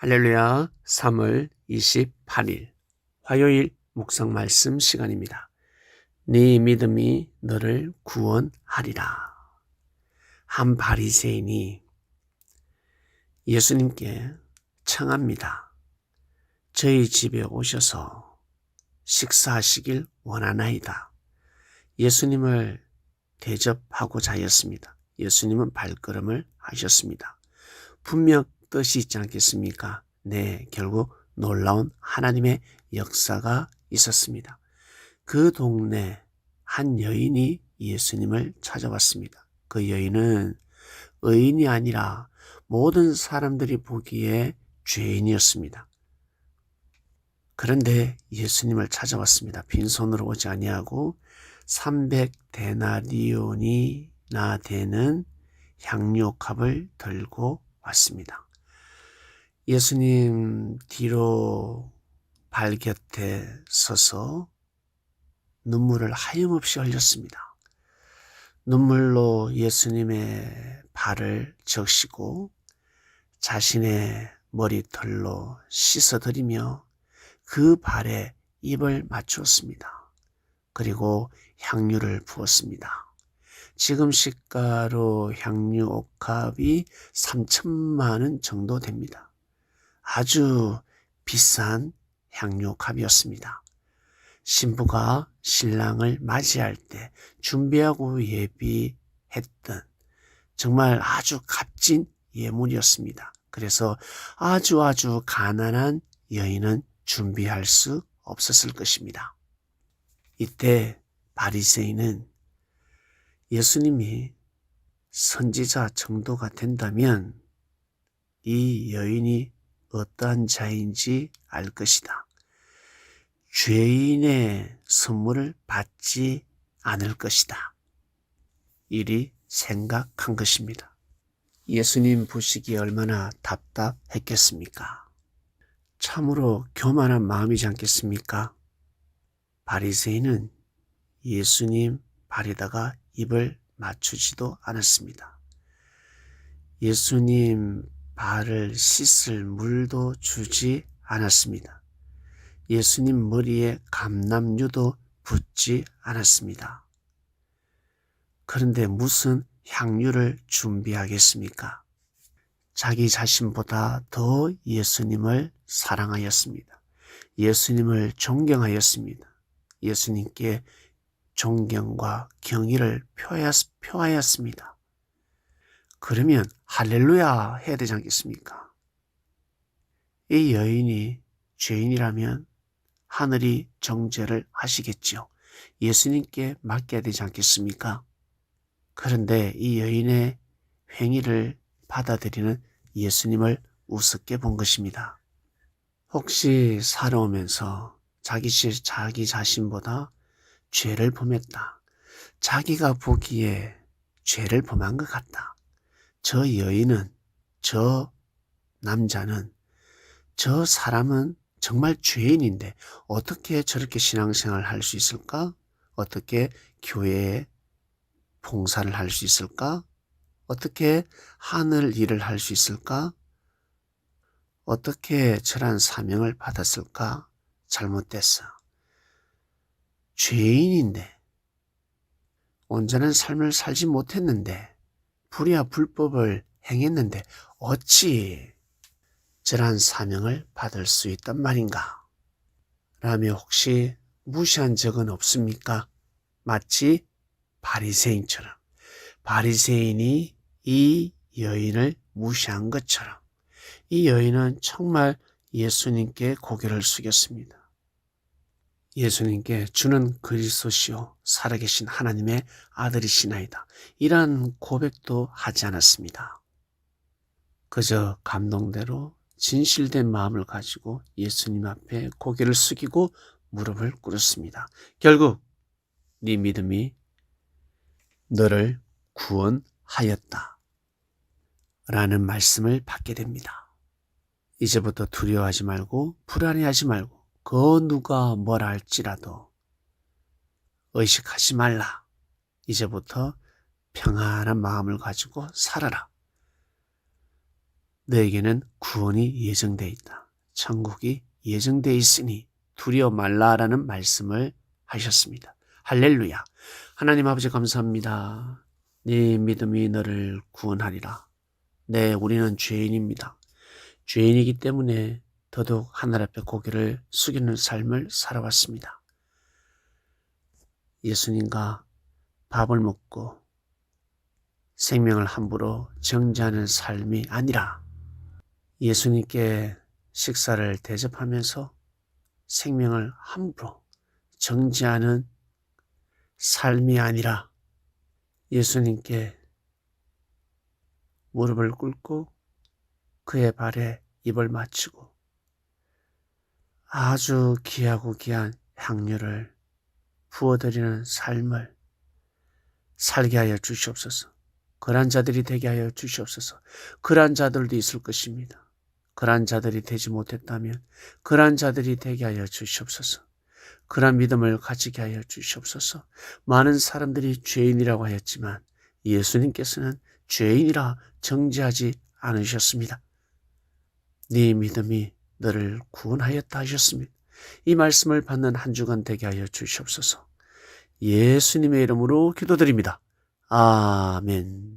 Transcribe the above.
할렐루야. 3월 28일 화요일 묵상 말씀 시간입니다. 네 믿음이 너를 구원하리라. 한 바리새인이 예수님께 청합니다. 저희 집에 오셔서 식사하시길 원하나이다. 예수님을 대접하고자 하였습니다. 예수님은 발걸음을 하셨습니다. 분명 뜻이 있지 않겠습니까? 네, 결국 놀라운 하나님의 역사가 있었습니다. 그 동네 한 여인이 예수님을 찾아왔습니다. 그 여인은 의인이 아니라 모든 사람들이 보기에 죄인이었습니다. 그런데 예수님을 찾아왔습니다. 빈손으로 오지 아니하고 300데나리온이나 되는 향료값을 들고 왔습니다. 예수님 뒤로 발 곁에 서서 눈물을 하염없이 흘렸습니다. 눈물로 예수님의 발을 적시고 자신의 머리털로 씻어드리며 그 발에 입을 맞추었습니다. 그리고 향유를 부었습니다. 지금 시가로 향유 옥합이 3천만 원 정도 됩니다. 아주 비싼 향유값이었습니다. 신부가 신랑을 맞이할 때 준비하고 예비했던 정말 아주 값진 예물이었습니다. 그래서 아주 가난한 여인은 준비할 수 없었을 것입니다. 이때 바리새인은 예수님이 선지자 정도가 된다면 이 여인이 어떠한 자인지 알 것이다. 죄인의 선물을 받지 않을 것이다. 이리 생각한 것입니다. 예수님 보시기에 얼마나 답답했겠습니까? 참으로 교만한 마음이지 않겠습니까? 바리새인은 예수님 발에다가 입을 맞추지도 않았습니다. 예수님 발을 씻을 물도 주지 않았습니다. 예수님 머리에 감람유도 붓지 않았습니다. 그런데 무슨 향유를 준비하겠습니까? 자기 자신보다 더 예수님을 사랑하였습니다. 예수님을 존경하였습니다. 예수님께 존경과 경의를 표하였습니다. 그러면 할렐루야 해야 되지 않겠습니까? 이 여인이 죄인이라면 하늘이 정죄를 하시겠죠. 예수님께 맡겨야 되지 않겠습니까? 그런데 이 여인의 행위를 받아들이는 예수님을 우습게 본 것입니다. 혹시 살아오면서 자기 자신보다 죄를 범했다. 자기가 보기에 죄를 범한 것 같다. 저 여인은, 저 남자는, 저 사람은 정말 죄인인데 어떻게 저렇게 신앙생활을 할 수 있을까? 어떻게 교회에 봉사를 할 수 있을까? 어떻게 하늘 일을 할 수 있을까? 어떻게 저런 사명을 받았을까? 잘못됐어. 죄인인데 온전한 삶을 살지 못했는데 불의와 불법을 행했는데 어찌 저러한 사명을 받을 수 있단 말인가? 라며 혹시 무시한 적은 없습니까? 마치 바리새인처럼 바리새인이 이 여인을 무시한 것처럼 이 여인은 정말 예수님께 고개를 숙였습니다. 예수님께 주는 그리스도시요 살아계신 하나님의 아들이시나이다. 이러한 고백도 하지 않았습니다. 그저 감동대로 진실된 마음을 가지고 예수님 앞에 고개를 숙이고 무릎을 꿇었습니다. 결국 네 믿음이 너를 구원하였다 라는 말씀을 받게 됩니다. 이제부터 두려워하지 말고 불안해하지 말고 그 누가 뭐라 할지라도 의식하지 말라. 이제부터 평안한 마음을 가지고 살아라. 너에게는 구원이 예정되어 있다. 천국이 예정되어 있으니 두려워 말라라는 말씀을 하셨습니다. 할렐루야. 하나님 아버지 감사합니다. 네 믿음이 너를 구원하리라. 네, 우리는 죄인입니다. 죄인이기 때문에 더더욱 하늘 앞에 고개를 숙이는 삶을 살아왔습니다. 예수님과 밥을 먹고 생명을 함부로 정지하는 삶이 아니라 예수님께 식사를 대접하면서 생명을 함부로 정지하는 삶이 아니라 예수님께 무릎을 꿇고 그의 발에 입을 맞추고 아주 귀하고 귀한 향유를 부어드리는 삶을 살게 하여 주시옵소서. 그러한 자들이 되게 하여 주시옵소서. 그러한 자들도 있을 것입니다. 그러한 자들이 되지 못했다면 그러한 자들이 되게 하여 주시옵소서. 그러한 믿음을 가지게 하여 주시옵소서. 많은 사람들이 죄인이라고 하였지만 예수님께서는 죄인이라 정죄하지 않으셨습니다. 네 믿음이 너를 구원하였다 하셨습니다. 이 말씀을 받는 한 주간 되게 하여 주시옵소서. 예수님의 이름으로 기도드립니다. 아멘.